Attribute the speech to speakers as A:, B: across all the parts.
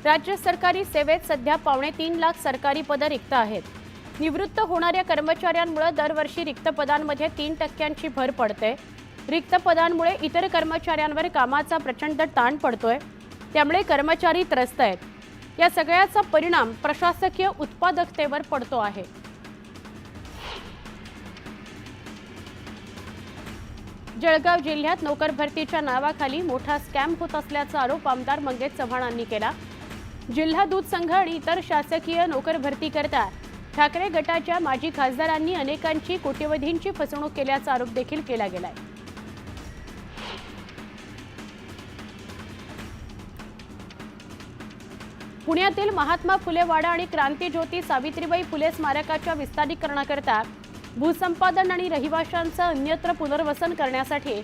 A: राज्य सरकारी सेवेत सध्या 3.25 लाख सरकारी पदं रिक्त आहेत। निवृत्त होणाऱ्या कर्मचाऱ्यांमुळे दरवर्षी रिक्त पदांमध्ये 3% भर पडते। रिक्त पदांमुळे इतर कर्मचाऱ्यांवर कामाचा प्रचंड ताण पडतोय, त्यामुळे कर्मचारी त्रस्त आहेत। या सगळ्याचा परिणाम प्रशासकीय उत्पादकतेवर पडतो आहे। जळगाव जिल्ह्यात नोकर भरतीच्या नावाखाली मोठा स्कॅम होत असल्याचा आरोप आमदार मंगेश चव्हाणांनी केला। जिल्हा दूध संघ आणि इतर शासकीय नोकर भरतीकरता ठाकरे गटाच्या माजी खासदारांनी अनेकांची कोट्यवधींची फसवणूक केल्याचा आरोप देखील केला गेलाय। पुण्यातील महात्मा फुले वाडा आणि क्रांतिज्योती सावित्रीबाई फुले स्मारकाच्या विस्तारीकरणाकरता भूसंपादन आणि रहिवाशांचं अन्यत्र पुनर्वसन करण्यासाठी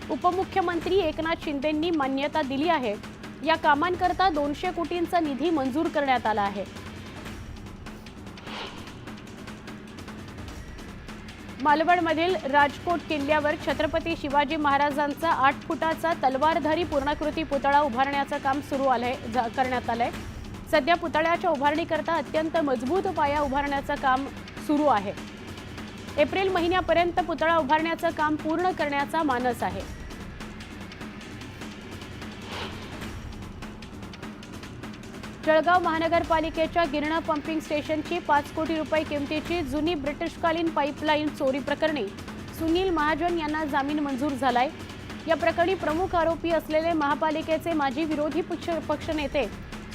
A: उपमुख्यमंत्री एकनाथ शिंदेंनी मान्यता दिली आहे। या कामांकरता 200 कोटींचा निधी मंजूर करण्यात आला आहे। मालवणमधील राजकोट किल्ल्यावर छत्रपती शिवाजी महाराजांचा 8 फुटाचा तलवारधारी पूर्णाकृती पुतळा उभारण्याचं काम करण्यात आलंय। सध्या पुतळ्याच्या उभारणीकरता अत्यंत मजबूत पाया उभारण्याचं काम सुरू आहे। एप्रिल महिन्यापर्यंत पुतळा उभारण्याचं काम पूर्ण करण्याचा मानस आहे। जळगाव महानगरपालिकेच्या गिरणा पंपिंग स्टेशनची 5 कोटी रुपये किमतीची जुनी ब्रिटिशकालीन पाईपलाईन चोरी प्रकरणी सुनील महाजन यांना जामीन मंजूर झालाय। या प्रकरणी प्रमुख आरोपी असलेले महापालिकेचे माजी विरोधी पक्षनेते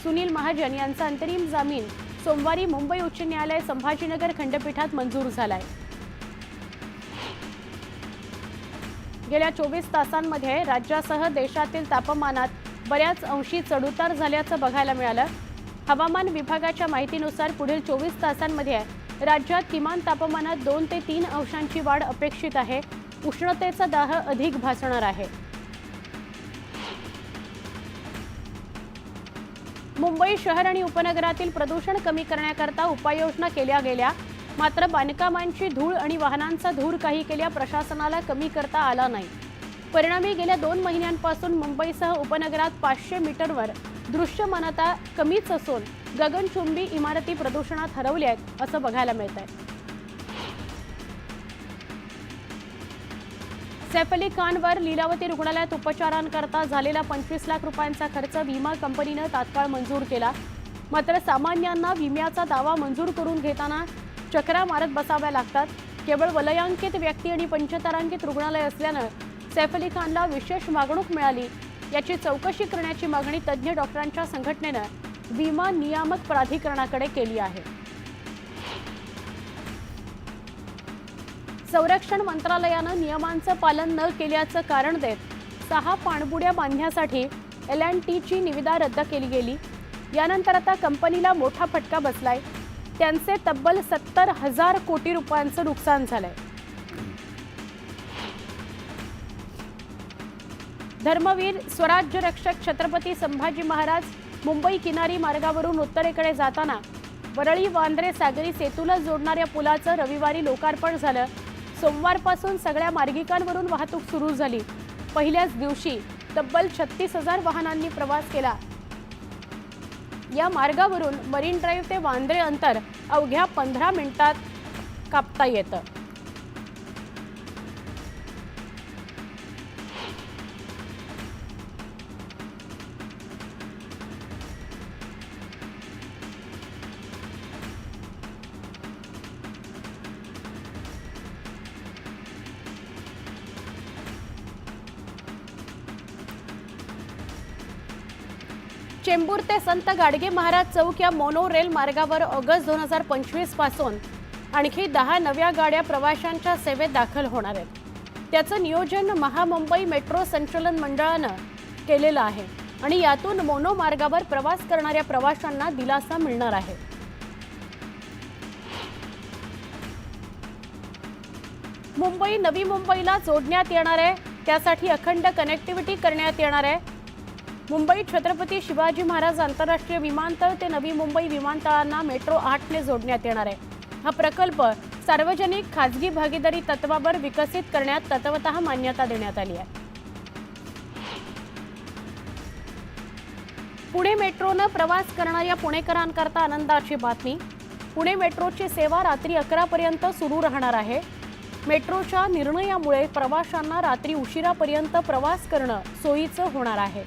A: सुनील महाजन यांचा अंतरिम जामीन सोमवारी मुंबई उच्च न्यायालय संभाजीनगर खंडपीठात मंजूर झालाय। गेल्या 24 तासांमध्ये राज्यासह देशातील तापमानात बऱ्याच अंशी चढउतार झाल्याचं बघायला मिळालं। हवामान विभागाच्या माहितीनुसार पुढील 24 तासांमध्ये राज्यात किमान तापमानात 2 ते 3 अंशांची वाढ अपेक्षित आहे। उष्णतेचा दाह अधिक भासणार आहे। मुंबई शहर आणि उपनगरातील प्रदूषण कमी करण्याकरता उपाययोजना केल्या गेल्या, मात्र बांधकामांची धूळ आणि वाहनांचा धूर काही केल्या प्रशासनाला कमी करता आला नाही। परिणामी गेल्या 2 महिन्यांपासून मुंबईसह उपनगरात 500 मीटरवर दृश्यमानता कमीच असून गगनचुंबी इमारती प्रदूषणात हरवल्या आहेत असं बघायला मिळतंय। सैफ अली खानवर लीलावती रुग्णालयात उपचारांकरता झालेला 25 लाख रुपयांचा खर्च विमा कंपनीने तात्काळ मंजूर केला, मात्र सामान्यांना विम्याचा दावा मंजूर करून घेताना चक्रा मारत बसाव्या लागतात। केवळ वलयांकित व्यक्ती आणि पंचतारांकित रुग्णालय असल्यानं सैफ अली खानला विशेष वागणूक मिळाली, याची चौकशी करण्याची मागणी तज्ज्ञ डॉक्टरांच्या संघटनेनं विमा नियामक प्राधिकरणाकडे केली आहे। संरक्षण मंत्रालयानं नियमांचं पालन न केल्याचं कारण देत 6 पाणबुड्या बांधण्यासाठी L&Tची निविदा रद्द केली गेली। यानंतर आता कंपनीला मोठा फटका बसलाय। त्यांचे तब्बल 70,000 कोटी रुपयांचं नुकसान झालंय। धर्मवीर स्वराज्य रक्षक छत्रपती संभाजी महाराज मुंबई किनारी मार्गावरून उत्तरेकडे जाताना वरळी वांद्रे सागरी सेतूला जोडणाऱ्या पुलाचं रविवारी लोकार्पण झालं। सोमवारपासून सगळ्या मार्गिकांवरून वाहतूक सुरू झाली। पहिल्याच दिवशी तब्बल 36,000 वाहनांनी प्रवास केला। या मार्गावरून मरीन ड्राईव्ह ते वांद्रे अंतर अवघ्या 15 मिनिटात कापता येतं। चेंबूर ते संत गाडगे महाराज चौक या मोनो रेल मार्गावर ऑगस्ट 2025 पासून आणखी 10 नव्या गाड्या प्रवाशांच्या सेवेत दाखल होणार आहेत। त्याचं नियोजन महामुंबई मेट्रो संचालन मंडळानं केलेलं आहे आणि यातून मोनो मार्गावर प्रवास करणाऱ्या प्रवाशांना दिलासा मिळणार आहे। मुंबई नवी मुंबईला जोडण्यात येणार आहे, त्यासाठी अखंड कनेक्टिव्हिटी करण्यात येणार आहे। मुंबई छत्रपती शिवाजी महाराज आंतरराष्ट्रीय विमानतळ ते नवी मुंबई विमानतळांना मेट्रो 8 ने जोडण्यात येणार आहे। हा प्रकल्प सार्वजनिक खाजगी भागीदारी तत्वावर विकसित करण्यात तत्वतः मान्यता देण्यात आली आहे। पुणे मेट्रोनं प्रवास करणाऱ्या पुणेकरांकरता आनंदाची बातमी। पुणे मेट्रोची सेवा रात्री 11 पर्यंत सुरू राहणार आहे। मेट्रोच्या निर्णयामुळे प्रवाशांना रात्री उशिरापर्यंत प्रवास करणं सोयीचं होणार आहे।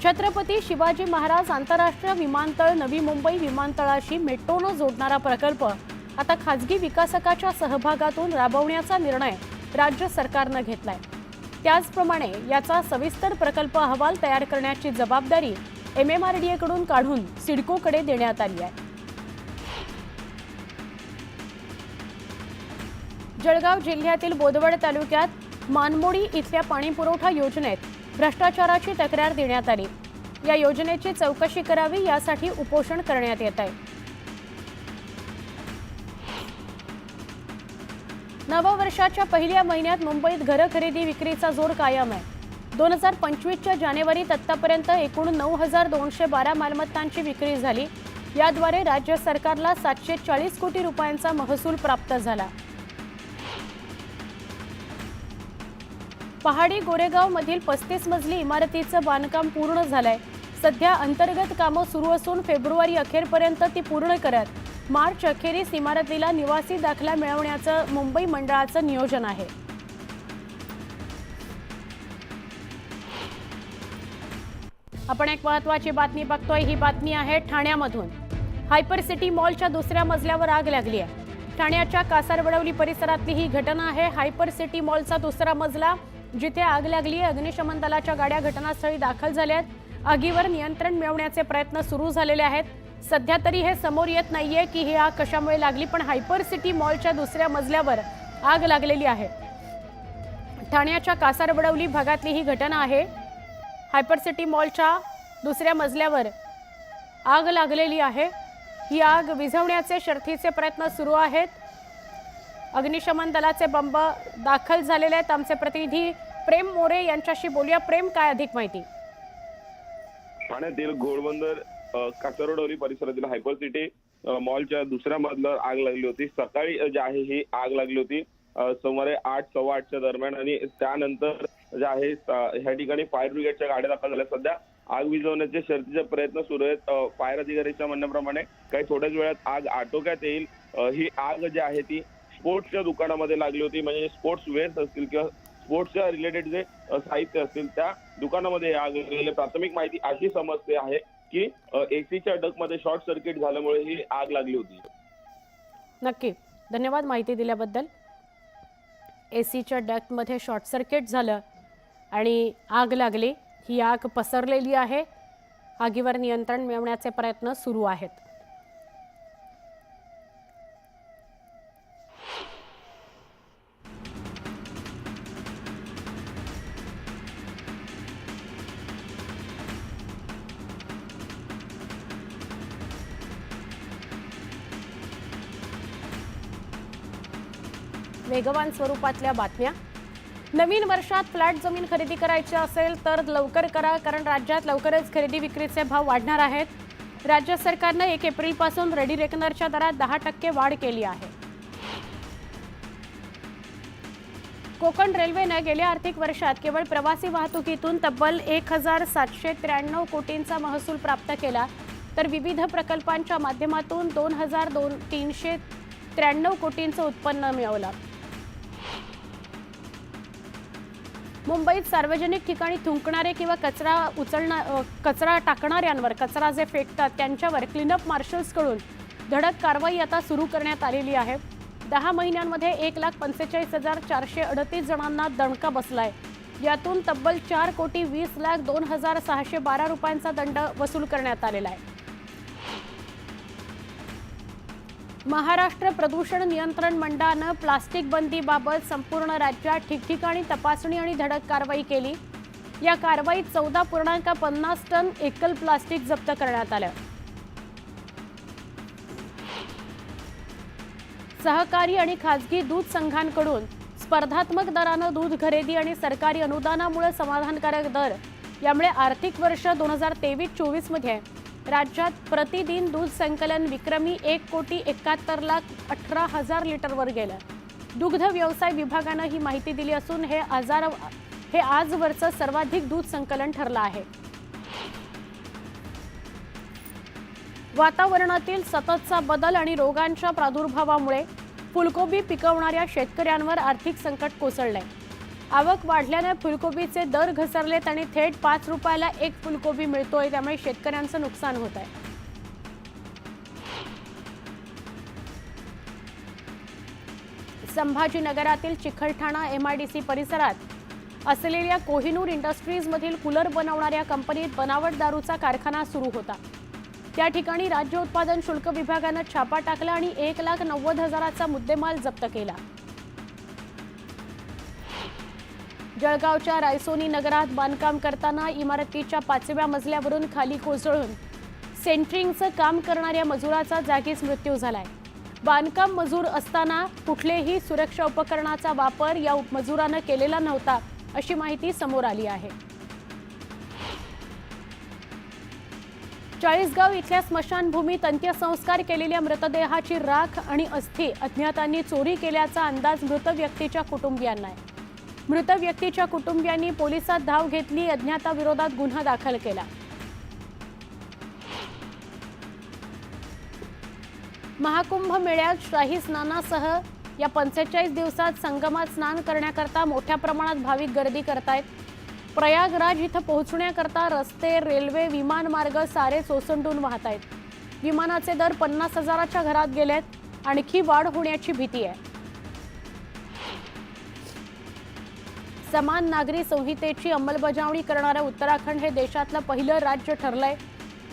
A: छत्रपती शिवाजी महाराज आंतरराष्ट्रीय विमानतळ नवी मुंबई विमानतळाशी मेट्रोनं जोडणारा प्रकल्प आता खासगी विकासकाच्या सहभागातून राबवण्याचा निर्णय राज्य सरकारनं घेतलाय। त्याचप्रमाणे याचा सविस्तर प्रकल्प अहवाल तयार करण्याची जबाबदारी MMRDA कडून काढून सिडकोकडे देण्यात आली आहे। जळगाव जिल्ह्यातील बोदवड तालुक्यात मानमोडी इथल्या पाणीपुरवठा योजनेत भ्रष्टाचाराची तक्रार देण्यात आली। या योजनेची चौकशी करावी यासाठी उपोषण करण्यात येत आहे। नववर्षाच्या पहिल्या महिन्यात मुंबईत घर खरेदी विक्रीचा जोर कायम आहे। 2025च्या जानेवारीत आतापर्यंत एकूण 9212 मालमत्तांची विक्री झाली। याद्वारे राज्य सरकारला 740 कोटी रुपयांचा महसूल प्राप्त झाला। पहाडी गोरेगाव मधील 35 मजली इमारतीचं बांधकाम पूर्ण झालंय। सध्या अंतर्गत कामं सुरू असून फेब्रुवारी अखेरपर्यंत ती पूर्ण करत मार्च अखेरीस इमारतीला निवासी दाखला मिळवण्याचं मुंबई मंडळाचं नियोजन आहे। आपण एक महत्त्वाची बातमी बघतोय। ही बातमी आहे ठाण्यामधून। हायपर सिटी मॉलच्या दुसऱ्या मजल्यावर आग लागली आहे। ठाण्याच्या कासारवडवली परिसरातली ही घटना आहे। हायपर सिटी मॉलचा दुसरा मजला जिथे आग लागली आहे। अग्निशमन दलाच्या गाड्या घटनास्थळी दाखल झाल्या आहेत। आगीवर नियंत्रण मिळवण्याचे प्रयत्न सुरू झालेले आहेत। सध्या तरी हे समोर येत नाहीये की ही आग कशामुळे लागली, पण हायपर सिटी मॉलच्या दुसऱ्या मजल्यावर आग लागलेली आहे। ठाण्याच्या कासारवडवली भागातली ही घटना आहे। हायपर सिटी मॉलच्या दुसऱ्या मजल्यावर आग लागलेली आहे। ही आग विझवण्याचे शर्थीचे प्रयत्न सुरू आहेत। अग्निशमन दलाचे बंब दाखल झालेले आहेत। आमचे प्रतिनिधी प्रेम मोरे यांच्याशी बोलूया। प्रेम, काय अधिक माहिती?
B: ठाण्यातील घोडबंदर कासारवडवली परिसरातील हायपर सिटी मॉलच्या दुसऱ्या मजल्यावर आग लागली होती। सकाळी जी आहे ही आग लागली होती सुमारे 8 सव्वा 8च्या दरम्यान आणि त्यानंतर जे आहे ह्या ठिकाणी फायर ब्रिगेडच्या गाड्या दाखल झाल्या। सध्या आग विझवण्याचे शर्थीचे प्रयत्न सुरू आहेत। फायर अधिकाऱ्याच्या म्हणण्याप्रमाणे काही थोड्याच वेळात आग आटोक्यात येईल। ही आग जी आहे ती स्पोर्ट्सच्या दुकानामध्ये लागली होती, म्हणजे स्पोर्ट्स वेअर्स असतील किंवा स्पोर्ट्सच्या रिलेटेड जे साहित्य असतील त्या दुकानामध्ये आग लागलेली। प्राथमिक माहिती अशी समजते आहे की एसीच्या डक्टमध्ये शॉर्ट सर्किट झाल्यामुळे ही आग लागली होती।
A: नक्की, धन्यवाद माहिती दिल्याबद्दल। एसीच्या डक्टमध्ये शॉर्ट सर्किट झालं आणि आग लागली। ही आग पसरलेली आहे। आगीवर नियंत्रण मिळवण्याचे प्रयत्न सुरू आहेत। वेगवान स्वरूपातल्या बातम्या। नवीन वर्षात फ्लॅट जमीन खरेदी करायची असेल तर लवकर करा, कारण राज्यात लवकरच खरेदी विक्रीचे भाव वाढणार आहेत। राज्य सरकारने 1 एप्रिलपासून रेडी रेकनरच्या दरात 10% वाढ केली आहे। कोकण रेल्वेने गेल्या आर्थिक वर्षात केवळ प्रवासी वाहतुकीतून तब्बल 1793 कोटींचा महसूल प्राप्त केला, तर विविध प्रकल्पांच्या माध्यमातून 2393 कोटींचं उत्पन्न मिळवलं। मुंबईत सार्वजनिक ठिकाणी थुंकणारे किंवा कचरा टाकणाऱ्यांवर, कचरा जे फेकतात त्यांच्यावर क्लीनअप मार्शल्सकडून धडक कारवाई आता सुरू करण्यात आलेली आहे। 10 महिन्यांमध्ये 1,45,438 जणांना दणका बसलाय। यातून तब्बल 4,20,02,612 रुपयांचा दंड वसूल करण्यात आलेला आहे। महाराष्ट्र प्रदूषण नियंत्रण मंडळानं प्लास्टिक बंदीबाबत संपूर्ण राज्यात ठिकठिकाणी तपासणी आणि धडक कारवाई केली। या कारवाईत 14.50 टन एकल प्लास्टिक जप्त करण्यात आलं। सहकारी आणि खासगी दूध संघांकडून स्पर्धात्मक दरानं दूध खरेदी आणि सरकारी अनुदानामुळे समाधानकारक दर यामुळे आर्थिक वर्ष 2023-24 मध्ये राज्यात प्रतिदिन दूध संकलन विक्रमी 1,71,18,000 लिटरवर गेलं। दुग्ध व्यवसाय विभागानं ही माहिती दिली असून हे हे आजवरचं सर्वाधिक दूध संकलन ठरलं आहे. वातावरणातील सततचा बदल आणि रोगांच्या प्रादुर्भावामुळे फुलकोबी पिकवणाऱ्या शेतकऱ्यांवर आर्थिक संकट कोसळलंय. आवक वाढल्याने फुलकोबीचे दर घसरलेत आणि थेट 5 रुपयाला एक फुलकोबी मिळतोय, त्यामुळे शेतकऱ्यांचं नुकसान होत आहे. संभाजीनगरातील चिखलठाणा MIDC परिसरात असलेल्या कोहिनूर इंडस्ट्रीजमधील कूलर बनवणाऱ्या कंपनीत बनावट दारूचा कारखाना सुरू होता. त्या ठिकाणी राज्य उत्पादन शुल्क विभागानं छापा टाकला आणि 1,90,000चा मुद्देमाल जप्त केला. जळगावच्या रायसोनी नगरात बांधकाम करताना इमारतीच्या 5व्या मजल्यावरून खाली कोसळून सेंट्रिंगचं काम करणाऱ्या मजुराचा जागीच मृत्यू झालाय. बांधकाम मजूर असताना कुठलेही सुरक्षा उपकरणाचा वापर या मजुरानं केलेला नव्हता, अशी माहिती समोर आली आहे. चाळीसगाव इथल्या स्मशानभूमीत अंत्यसंस्कार केलेल्या मृतदेहाची राख आणि अस्थी अज्ञातांनी चोरी केल्याचा अंदाज मृत व्यक्तीच्या कुटुंबियांना आहे. मृत व्यक्तीच्या कुटुंबियांनी पोलिसात धाव घेतली, अज्ञाताविरोधात गुन्हा दाखल केला. महाकुंभ मेळ्यात शाही स्नानासह या 45 दिवसात संगमात स्नान करण्याकरता मोठ्या प्रमाणात भाविक गर्दी करतायत. प्रयागराज इथं पोहोचण्याकरता रस्ते, रेल्वे, विमानमार्ग सारे ओसंडून वाहत आहेत. विमानाचे दर 50,000च्या घरात गेलेत. आणखी वाढ होण्याची भीती आहे. समान नागरी संहितेची अंमलबजावणी करणारं उत्तराखंड हे देशातलं पहिलं राज्य ठरलंय.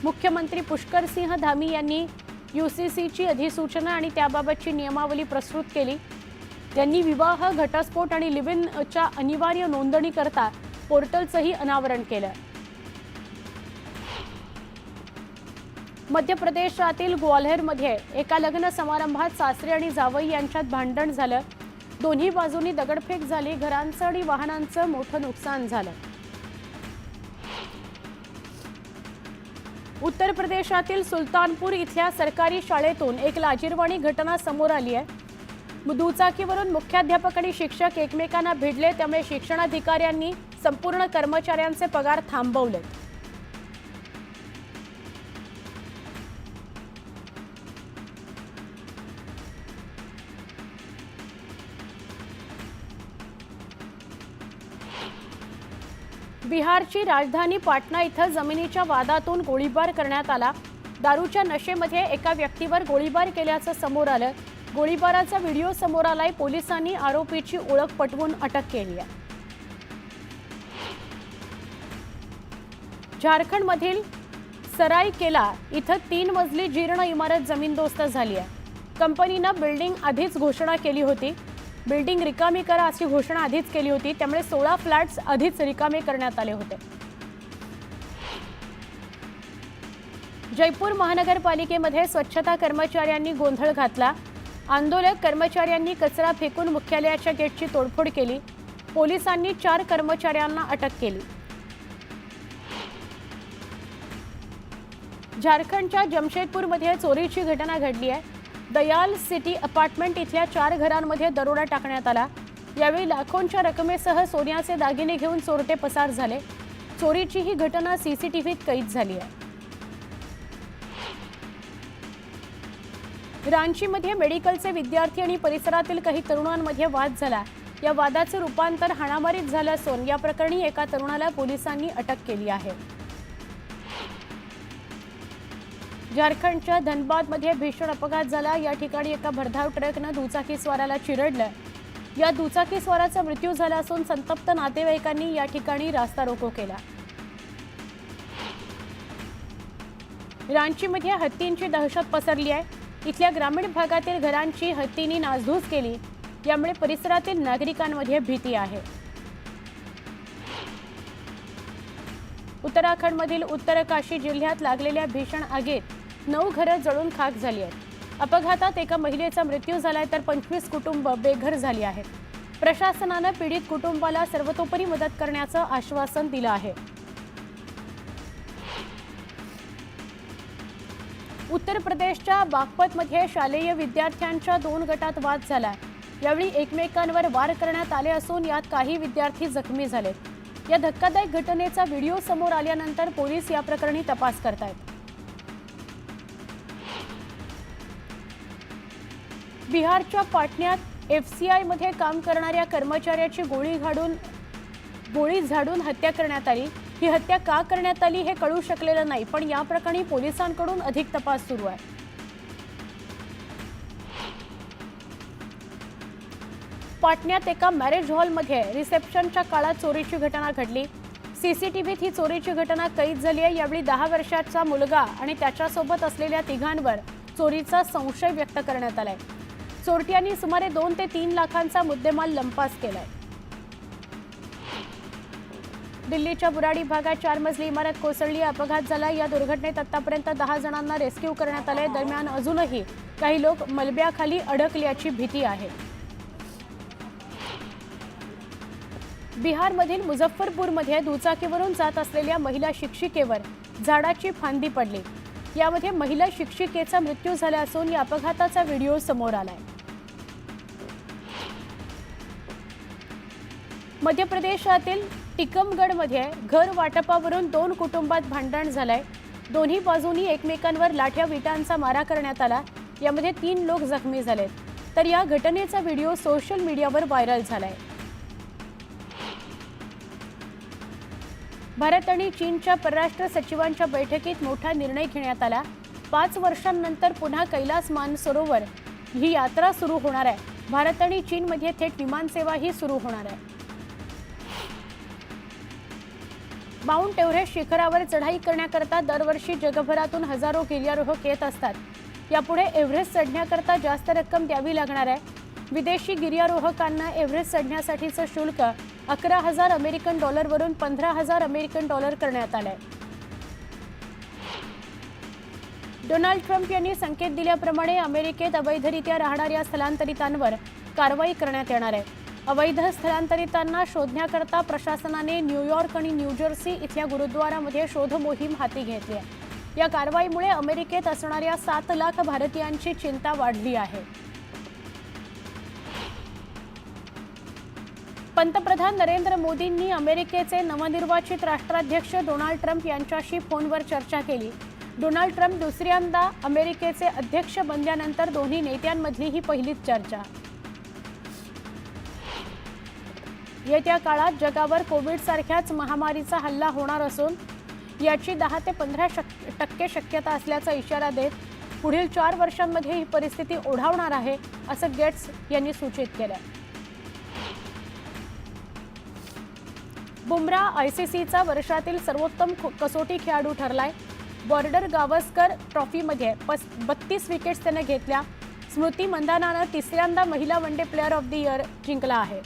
A: मुख्यमंत्री पुष्कर सिंह धामी यांनी UCCची अधिसूचना आणि त्याबाबतची नियमावली प्रस्तुत केली. त्यांनी विवाह, घटस्फोट आणि लिव्ह इनच्या अनिवार्य नोंदणी करता पोर्टलचंही अनावरण केलं. मध्य प्रदेशातील ग्वाल्हेरमध्ये एका लग्न समारंभात सासरे आणि जावई यांच्यात भांडण झालं. दोन्ही बाजूंनी दगडफेक झाली. घरांचं आणि वाहनांचं मोठं नुकसान झालं. उत्तर प्रदेशातील सुलतानपूर इथल्या सरकारी शाळेतून एक लाजिरवाणी घटना समोर आली आहे. दुचाकीवरून मुख्याध्यापक आणि शिक्षक एकमेकांना भिडले, त्यामुळे शिक्षणाधिकाऱ्यांनी संपूर्ण कर्मचाऱ्यांचे पगार थांबवले. बिहारची राजधानी पाटणा इथं जमिनीच्या वादातून गोळीबार करण्यात आला. दारूच्या नशेमध्ये एका व्यक्तीवर गोळीबार केल्याचं समोर आलं. गोळीबाराचा व्हिडिओ समोर आलाय. पोलिसांनी आरोपीची ओळख पटवून अटक केली आहे. झारखंडमधील सरायकेला इथं 3 मजली जीर्ण इमारत जमीनदोस्त झाली आहे. कंपनीनं बिल्डिंग आधीच घोषणा केली होती. बिल्डिंग रिकामी करा अशी घोषणा आधीच केली होती, त्यामुळे 16 फ्लॅट्स आधीच रिकामे करण्यात आले होते. जयपूर महानगरपालिकेमध्ये स्वच्छता कर्मचाऱ्यांनी गोंधळ घातला. आंदोलक कर्मचाऱ्यांनी कचरा फेकून मुख्यालयाच्या गेटची तोडफोड केली. पोलिसांनी 4 कर्मचाऱ्यांना अटक केली. झारखंडच्या जमशेदपूरमध्ये चोरीची घटना घडली आहे. दयाल सिटी अपार्टमेंट इथल्या 4 घरांमध्ये दरोडा टाकण्यात आला. यावेळी लाखोंच्या रकमेसह सोन्याचे दागिने घेऊन चोरटे पसार झाले. चोरीची ही घटना CCTVत कैद झाली आहे. रांचीमध्ये मेडिकलचे विद्यार्थी आणि परिसरातील काही तरुणांमध्ये वाद झाला. या वादाचे रूपांतर हाणामारीत झालं असून या प्रकरणी एका तरुणाला पोलिसांनी अटक केली आहे. झारखंडच्या धनबादमध्ये भीषण अपघात झाला. या ठिकाणी एका भरधाव ट्रकनं दुचाकीस्वाराला चिरडलं. या दुचाकीस्वाराचा मृत्यू झाला असून संतप्त नातेवाईकांनी या ठिकाणी रास्ता रोको केला. रांचीमध्ये हत्तींची दहशत पसरली आहे. इथल्या ग्रामीण भागातील घरांची हत्तींनी नासधूस केली. यामुळे परिसरातील नागरिकांमध्ये भीती आहे. उत्तराखंडमधील उत्तरकाशी जिल्ह्यात लागलेल्या भीषण आगीत 9 घरं जळून खाक झाली आहेत. अपघातात एका महिलेचा मृत्यू झालाय तर 25 कुटुंब बेघर झाली आहेत. प्रशासनानं पीडित कुटुंबाला सर्वतोपरी मदत करण्याचं आश्वासन दिलं आहे. उत्तर प्रदेशच्या बागपतमध्ये शालेय विद्यार्थ्यांच्या 2 गटात वाद झाला. यावेळी एकमेकांवर वार करण्यात आले असून यात काही विद्यार्थी जखमी झालेत। या धक्कादायक घटनेचा व्हिडिओ समोर आल्यानंतर पोलीस या प्रकरणी तपास करतायत। बिहारच्या पाटण्यात एफसीआय मध्ये काम करणाऱ्या कर्मचाऱ्याची गोळी झाडून हत्या करण्यात आली। ही हत्या का करण्यात आली हे कळू शकलेलं नाही, पण या प्रकरणी पोलिसांकडून अधिक तपास सुरू आहे। पाटण्यात एका मॅरेज हॉलमध्ये रिसेप्शनच्या काळात चोरीची घटना घडली। सीसीटीव्हीत ही चोरीची घटना कैद झाली आहे। यावेळी 10 वर्षाचा मुलगा आणि त्याच्यासोबत असलेल्या तिघांवर चोरीचा संशय व्यक्त करण्यात आलाय। चोरट्यांनी सुमारे 2 ते 3 लाखांचा मुद्देमाल लंपास केलाय। दिल्लीच्या बुराडी भागात 4 मजली इमारत कोसळली, अपघात झाला। या दुर्घटनेत आतापर्यंत 10 जणांना रेस्क्यू करण्यात आले। दरम्यान अजूनही काही लोक मलब्याखाली अडकल्याची भीती आहे। बिहारमधील मुझफ्फरपूरमध्ये दुचाकीवरून जात असलेल्या महिला शिक्षिकेवर झाडाची फांदी पडली। यामध्ये महिला शिक्षिकेचा मृत्यू झाला असून या अपघाताचा व्हिडिओ समोर आलाय। मध्य प्रदेशातील टिकमगडमध्ये घर वाटपावरून 2 कुटुंबात भांडण झालंय। दोन्ही बाजूंनी एकमेकांवर लाठ्या विटांचा मारा करण्यात आला। यामध्ये 3 लोक जखमी झालेत, तर या घटनेचा व्हिडिओ सोशल मीडियावर व्हायरल झालाय। भारत आणि चीनच्या परराष्ट्र सचिवांच्या बैठकीत मोठा निर्णय घेण्यात आला। 5 वर्षांनंतर पुन्हा कैलास मानसरोवर ही यात्रा सुरू होणार आहे। भारत आणि चीनमध्ये थेट विमानसेवाही सुरू होणार आहे। माउंट एव्हरेस्ट शिखरावर चढाई करण्याकरता दरवर्षी जगभरातून हजारो गिर्यारोहक येत असतात। यापुढे एव्हरेस्ट चढण्याकरता जास्त रक्कम द्यावी लागणार आहे। विदेशी गिर्यारोहकांना एव्हरेस्ट चढण्यासाठीचं शुल्क 11,000 अमेरिकन डॉलरवरून 15,000 अमेरिकन डॉलर करण्यात आलंय। डोनाल्ड ट्रम्प यांनी संकेत दिल्याप्रमाणे अमेरिकेत अवैधरित्या राहणाऱ्या स्थलांतरितांवर कारवाई करण्यात येणार आहे। अवैध स्थलांतरितांना शोधण्याकरता प्रशासनाने न्यूयॉर्क आणि न्यूजर्सी इथल्या गुरुद्वारामध्ये शोध मोहीम हाती घेतली आहे। या कारवाईमुळे अमेरिकेत असणाऱ्या 7 लाख भारतीयांची चिंता वाढली आहे। पंतप्रधान नरेंद्र मोदींनी अमेरिकेचे नवनिर्वाचित राष्ट्राध्यक्ष डोनाल्ड ट्रम्प यांच्याशी फोनवर चर्चा केली। डोनाल्ड ट्रम्प दुसऱ्यांदा अमेरिकेचे अध्यक्ष बनल्यानंतर दोन्ही नेत्यांमधली ही पहिलीच चर्चा। येत्या काळात जगावर कोविड सारख्याच महामारीचा हल्ला होणार असून याची 10 ते 15% शक्यता असल्याचा इशारा देत पुढील 4 वर्षांमध्ये ही परिस्थिती ओढावणार आहे, असं गेट्स यांनी सूचित केलं। बुमराह आयसीसीचा वर्षातील सर्वोत्तम कसोटी खेळाडू ठरलाय। बॉर्डर गावस्कर ट्रॉफीमध्ये 32 विकेट्स त्याने घेतल्या। स्मृती मंदानानं 3ऱ्यांदा महिला one day player of the year जिंकला आहे।